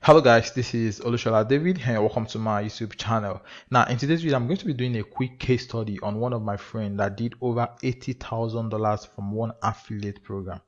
Hello guys, this is Olushola David and welcome to my YouTube channel. Now in today's video I'm going to be doing a quick case study on one of my friends that did over $80,000 from one affiliate program.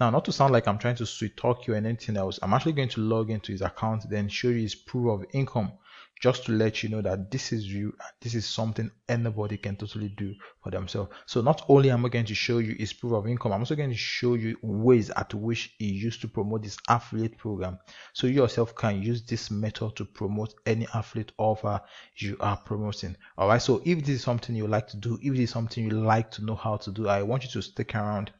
Now, not to sound like I'm trying to sweet talk you or anything else, I'm actually going to log into his account, then show you his proof of income, just to let you know that this is real. This is something anybody can totally do for themselves. So not only am I going to show you his proof of income, I'm also going to show you ways at which he used to promote this affiliate program, so you yourself can use this method to promote any affiliate offer you are promoting. All right, so if this is something you like to do, if this is something you like to know how to do, I want you to stick around,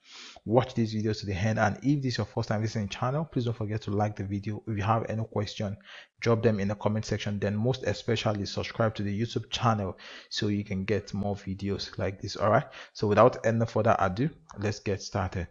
watch this video to the end. And if this is your first time visiting the channel, please don't forget to like the video. If you have any question, drop them in the comment section. Then most especially subscribe to the YouTube channel so you can get more videos like this. All right, so without any further ado, let's get started.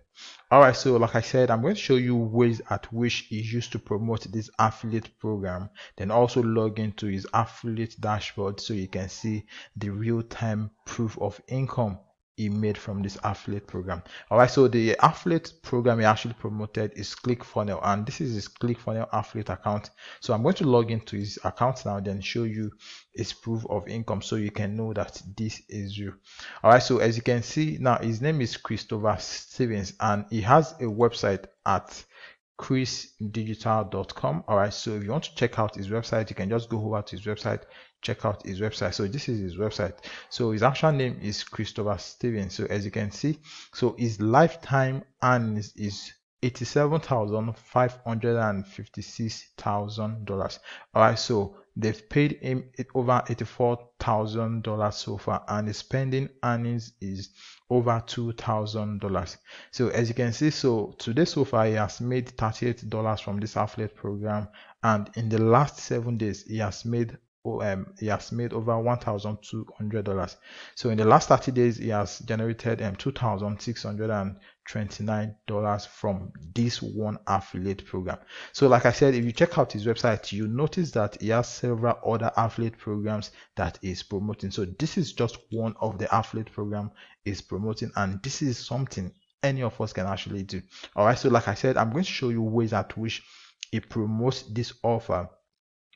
All right, so like I said, I'm going to show you ways at which he used to promote this affiliate program, then also log into his affiliate dashboard so you can see the real-time proof of income he made from this affiliate program. All right, so the affiliate program he actually promoted is ClickFunnels, and this is his ClickFunnels affiliate account. So I'm going to log into his account now, then show you his proof of income so you can know that this is you. All right, so as you can see now, his name is Christopher Stevens and he has a website at chrisdigital.com. all right, so if you want to check out his website, you can just go over to his website, check out his website. So this is his website. So his actual name is Christopher Stevens. So as you can see, so his lifetime earnings is $87,556,000. all right, so they've paid him over $84,000 so far, and his spending earnings is over $2,000. So as you can see, so today so far he has made $38 from this affiliate program, and in the last 7 days he has made over $1,200. So in the last 30 days he has generated $2,629 from this one affiliate program. So like I said, if you check out his website, you notice that he has several other affiliate programs that is promoting. So this is just one of the affiliate program is promoting, and this is something any of us can actually do. All right, so like I said, I'm going to show you ways at which he promotes this offer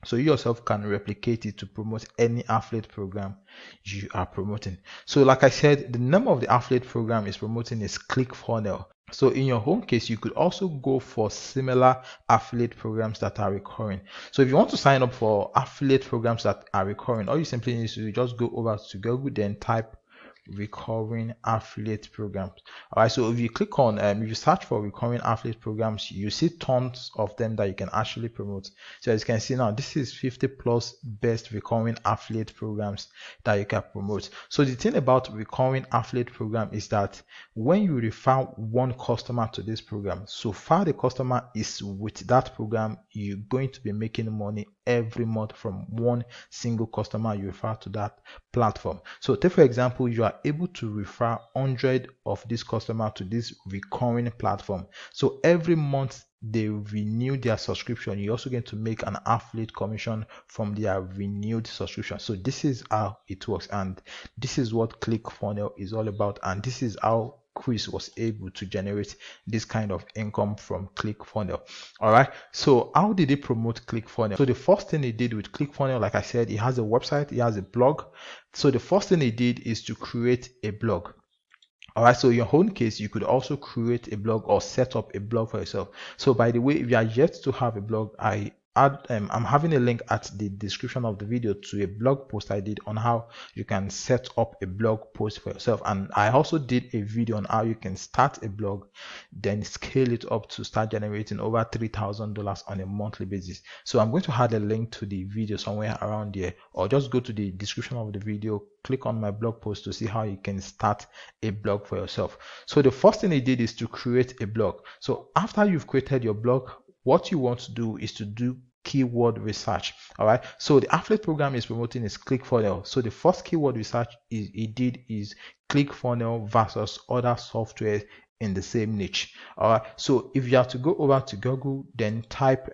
so you yourself can replicate it to promote any affiliate program you are promoting. So like I said, the name of the affiliate program is promoting is ClickFunnels. So in your home case, you could also go for similar affiliate programs that are recurring. So if you want to sign up for affiliate programs that are recurring, all you simply need to do is just go over to Google, then type recurring affiliate programs. All right, so if you click on if you search for recurring affiliate programs, you see tons of them that you can actually promote. So as you can see now, this is 50 plus best recurring affiliate programs that you can promote. So the thing about recurring affiliate program is that when you refer one customer to this program, so far the customer is with that program, you're going to be making money every month from one single customer you refer to that platform. So take for example, you are able to refer 100 of this customer to this recurring platform. So every month they renew their subscription, you're also going to make an affiliate commission from their renewed subscription. So this is how it works, and this is what ClickFunnels is all about, and this is how Chris was able to generate this kind of income from ClickFunnels. All right, so how did he promote ClickFunnels? So the first thing he did with ClickFunnels, like I said, he has a website, he has a blog. So the first thing he did is to create a blog. All right, so in your own case, you could also create a blog or set up a blog for yourself. So by the way, if you are yet to have a blog, I'm having a link at the description of the video to a blog post I did on how you can set up a blog post for yourself. And I also did a video on how you can start a blog, then scale it up to start generating over $3,000 on a monthly basis. So I'm going to add a link to the video somewhere around here, or just go to the description of the video, click on my blog post to see how you can start a blog for yourself. So the first thing he did is to create a blog. So after you've created your blog, what you want to do is to do keyword research. All right, so the affiliate program is promoting is ClickFunnels. So the first keyword research he did is ClickFunnels versus other software in the same niche. All right, so if you have to go over to Google, then type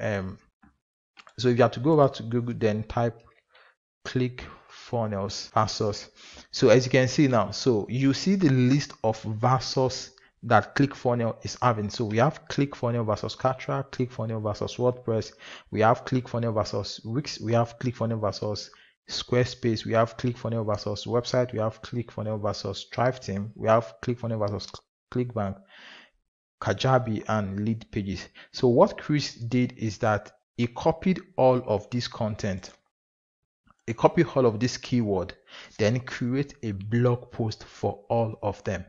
ClickFunnels versus. So as you can see now, so you see the list of versus that ClickFunnels is having. So we have ClickFunnels versus Kartra, ClickFunnels versus WordPress, we have ClickFunnels versus Wix, we have ClickFunnels versus Squarespace, we have ClickFunnels versus website, we have ClickFunnels versus ThriveTeam, we have ClickFunnels versus ClickBank, Kajabi, and Lead Pages. So what Chris did is that he copied all of this content, he copied all of this keyword, then create a blog post for all of them.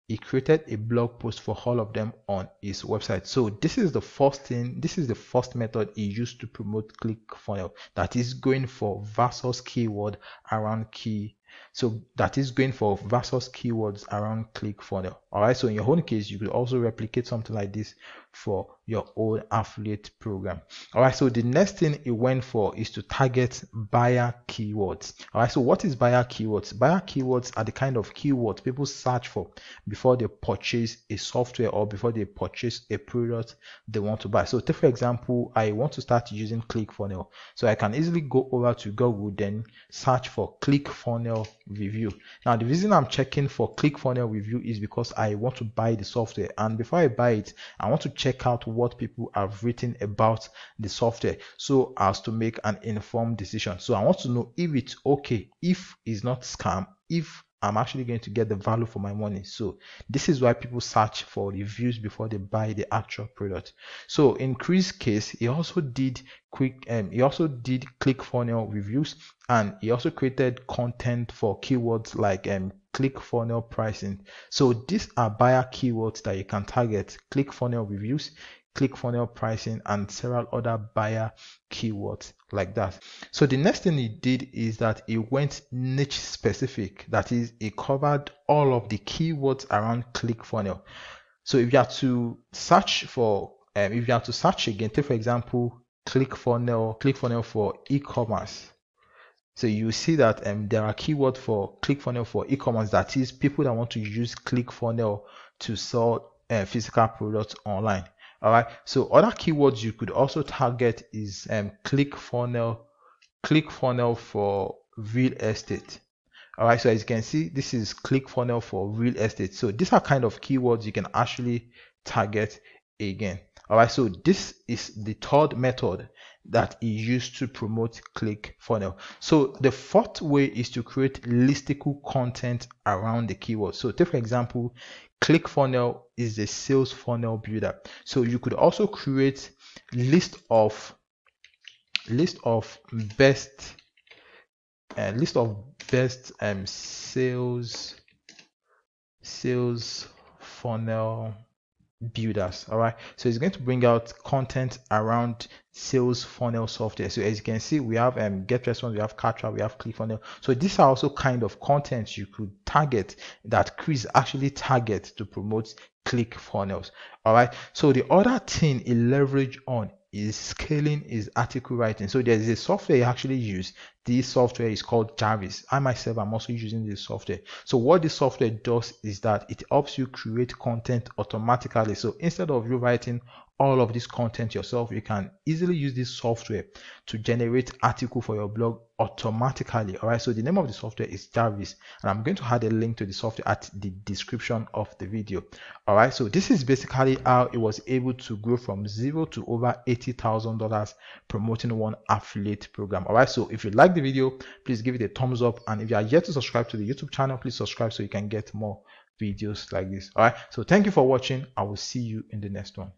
He created a blog post for all of them on his website. So this is the first thing, this is the first method he used to promote ClickFunnels, that is going for versus keyword around key. So that is going for versus keywords around ClickFunnels. All right. So in your own case, you could also replicate something like this for your own affiliate program. All right. So the next thing it went for is to target buyer keywords. All right. So what is buyer keywords? Buyer keywords are the kind of keywords people search for before they purchase a software or before they purchase a product they want to buy. So take for example, I want to start using ClickFunnels. So I can easily go over to Google, then search for ClickFunnels review. Now the reason I'm checking for ClickFunnels review is because I want to buy the software, and before I buy it, I want to check out what people have written about the software so as to make an informed decision. So I want to know if it's okay, if it's not scam, if I'm actually going to get the value for my money. So this is why people search for reviews before they buy the actual product. So in Chris' case, he also did ClickFunnels reviews, and he also created content for keywords like ClickFunnels pricing. So these are buyer keywords that you can target: ClickFunnels reviews, ClickFunnels pricing, and several other buyer keywords like that. So the next thing he did is that he went niche specific. That is, he covered all of the keywords around ClickFunnels. So if you have to search for, if you have to search again, take for example, ClickFunnels for e-commerce. So you see that there are keywords for ClickFunnels for e-commerce, that is, people that want to use ClickFunnels to sell physical products online. All right. So other keywords you could also target is ClickFunnels for real estate. All right. So as you can see, this is ClickFunnels for real estate. So these are kind of keywords you can actually target again. All right. So this is the third method that is used to promote ClickFunnels. So the fourth way is to create listicle content around the keyword. So take for example, ClickFunnels is a sales funnel builder. So you could also create list of best sales funnel builders. All right. So it's going to bring out content around sales funnel software. So as you can see, we have GetResponse, we have Kartra, we have ClickFunnels. So these are also kind of content you could target, that Chris actually targets to promote ClickFunnels. All right. So the other thing he leverage on is scaling his article writing. So there's a software he actually use. This software is called Jarvis. I myself am also using this software. So what this software does is that it helps you create content automatically. So instead of you writing all of this content yourself, you can easily use this software to generate article for your blog automatically. All right. So the name of the software is Jarvis, and I'm going to add a link to the software at the description of the video. All right. So this is basically how it was able to grow from zero to over $80,000 promoting one affiliate program. All right. So if you like the video, please give it a thumbs up, and if you are yet to subscribe to the YouTube channel, please subscribe so you can get more videos like this. All right. So thank you for watching. I will see you in the next one.